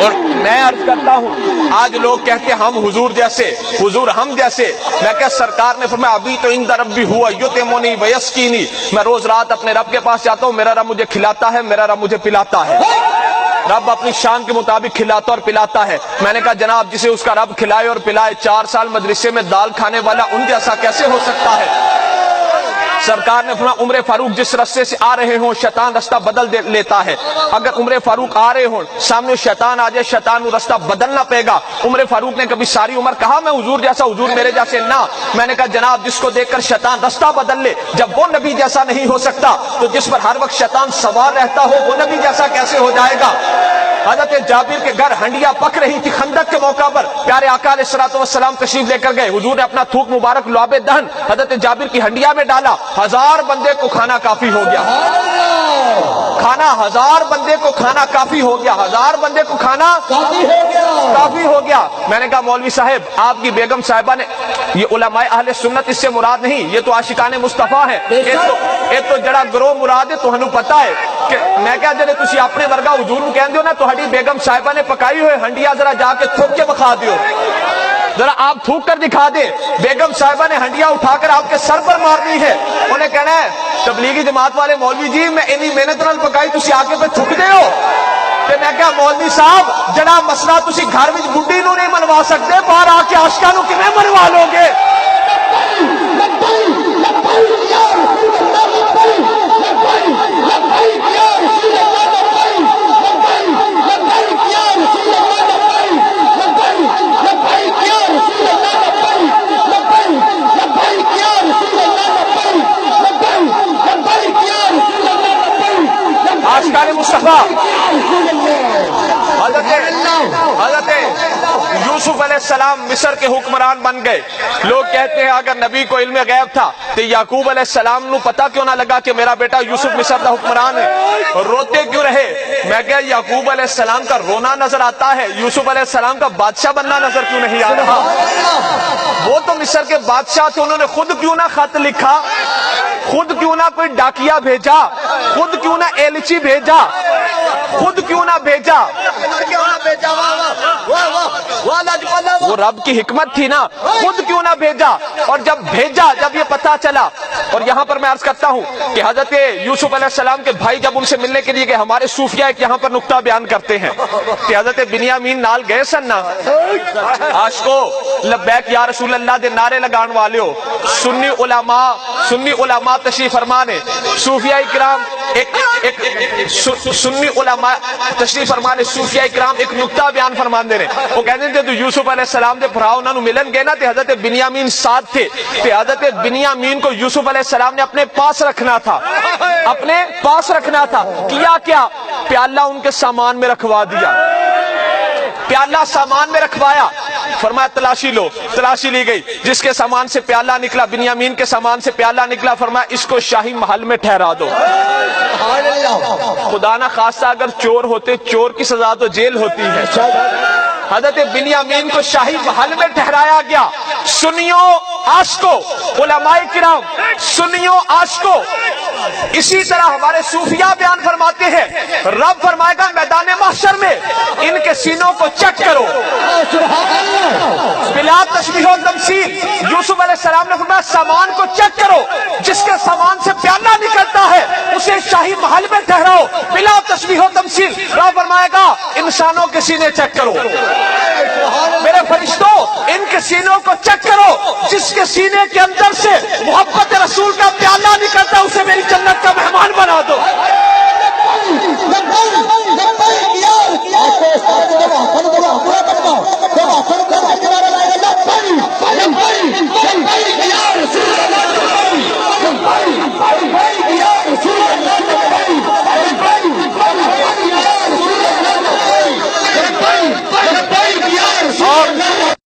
اور میں عرض کرتا ہوں آج لوگ کہتے ہیں ہم حضور جیسے، حضور ہم جیسے. میں کہ سرکار نے فرمایا ابھی تو عند ربی ہوا یطعمنی ویسقینی، میں روز رات اپنے رب کے پاس جاتا ہوں، میرا رب مجھے کھلاتا ہے، میرا رب مجھے پلاتا ہے. رب اپنی شان کے مطابق کھلاتا اور پلاتا ہے. میں نے کہا جناب جسے اس کا رب کھلائے اور پلائے، 4 سال مدرسے میں دال کھانے والا ان جیسا کیسے ہو سکتا ہے؟ سرکار نے فرمایا عمر فاروق جس رستے سے آ رہے ہوں شیطان رستہ بدل لیتا ہے. اگر عمر فاروق آ رہے ہوں سامنے شیطان آ جائے، شیطان وہ رستہ بدلنا پڑے گا. عمر فاروق نے کبھی ساری عمر کہا میں حضور جیسا، حضور میرے جیسے نہ. میں نے کہا جناب جس کو دیکھ کر شیطان رستہ بدل لے، جب وہ نبی جیسا نہیں ہو سکتا تو جس پر ہر وقت شیطان سوار رہتا ہو وہ نبی جیسا کیسے ہو جائے گا؟ حضرت جابر کے گھر ہنڈیاں پک رہی تھی خندق کے موقع پر، پیارے آقا علیہ الصلوۃ والسلام تشریف لے کر گئے. حضور نے اپنا تھوک مبارک لعاب دہن حضرت جابر کی ہنڈیا میں ڈالا. 1000 بندے کو کھانا کافی ہو گیا. کھانا 1000 بندے کو کھانا کافی ہو گیا. 1000 بندے کو کھانا کافی ہو گیا. میں نے کہا مولوی صاحب آپ کی بیگم صاحبہ نے، یہ علماء اہل سنت اس سے مراد نہیں، یہ تو عاشقان مصطفیٰ ہیں. ایک تو جڑا گروہ مراد ہے تو ہنوں پتا ہے کہ میں کہا جڑے تسی اپنے ورگا حضور نو کہندے ہو نا تہاڈی بیگم صاحبہ نے پکائی ہوئے ہنڈیا ذرا جا کے تھوک کے بکھا دیو، ذرا آپ تھوک کر دکھا دیں. بیگم صاحبہ نے ہنڈیا اٹھا کر آپ کے سر پر مارنی ہے. انہیں کہنا ہے تبلیغی جماعت والے مولوی جی میں اتنی محنت نال پکائی تسی آگے پہ تھک دے ہو. کہ میں کہا مولوی صاحب جڑا مسئلہ تسی گھر وچ بڈھی نو نہیں منوا سکتے باہر آ کے عاشقاں نو کیویں منوا لو گے؟ عاشقان مصطفیٰ حضرت یوسف علیہ السلام مصر کے حکمران بن گئے. لوگ کہتے ہیں اگر نبی کو علم غیب تھا تو یعقوب علیہ السلام نو پتا کیوں نہ لگا کہ میرا بیٹا یوسف مصر کا حکمران ہے؟ روتے کیوں رہے؟ میں کہا یعقوب علیہ السلام کا رونا نظر آتا ہے، یوسف علیہ السلام کا بادشاہ بننا نظر کیوں نہیں آ رہا؟ وہ تو مصر کے بادشاہ تھے، انہوں نے خود کیوں نہ خط لکھا، خود کیوں نہ کوئی ڈاکیا بھیجا، خود کیوں نہ ایلچی بھیجا، خود کیوں نہ بھیجا؟ وہ رب کی حکمت تھی نا، خود کیوں نہ بھیجا؟ اور جب بھیجا، جب یہ پتا چلا، اور یہاں پر میں عرض کرتا ہوں کہ حضرت یوسف علیہ السلام کے بھائی جب ان سے ملنے کے لیے گئے، ہمارے صوفیہ ایک یہاں پر نقطہ بیان کرتے ہیں کہ حضرت بنیامین نال گئے سن نا، عاشقو لبیک یا رسول اللہ دے نعرے لگان والے ہو. سنی علماء تشریف فرمانے، صوفیہ کرام سنی علماء تشریف فرمانے، صوفیہ کرام ایک نقطہ بیان فرمان دے رہے. وہ کہتے ہیں تو یوسف علیہ السلام دے بھرا انہوں ملن گئے نا تے حضرت بنیامین ساتھ تھے، تے حضرت بنیامین کو یوسف علیہ السلام نے اپنے پاس رکھنا تھا، اپنے پاس رکھنا تھا. کیا پیالہ ان کے سامان میں رکھوا دیا، پیالہ سامان میں رکھوایا. فرمایا تلاشی لو، تلاشی لی گئی، جس کے سامان سے پیالہ نکلا، بنیامین کے سامان سے پیالہ نکلا، فرمایا اس کو شاہی محل میں ٹھہرا دو. خدا نہ خاصہ اگر چور ہوتے، چور کی سزا تو جیل ہوتی ہے. حضرت بنیامین کو شاہی محل میں ٹھہرایا گیا. سنیوں عاشقو، علماء کرام سنیوں عاشقو، اسی طرح ہمارے صوفیہ بیان فرماتے ہیں رب فرمائے گا میدان محشر میں ان کے سینوں کو چیک کرو بلا تشبیہ و تمثیل. یوسف علیہ السلام نے فرمایا سامان کو چیک کرو، جس کے سامان سے پیالہ نکلتا ہے اسے شاہی محل میں ٹھہراؤ بلا تشبیہ و تمثیل. رب فرمائے گا انسانوں کے سینے چیک کرو، میرے فرشتوں ان کے سینوں کو چیک کرو، جس کے سینے کے اندر سے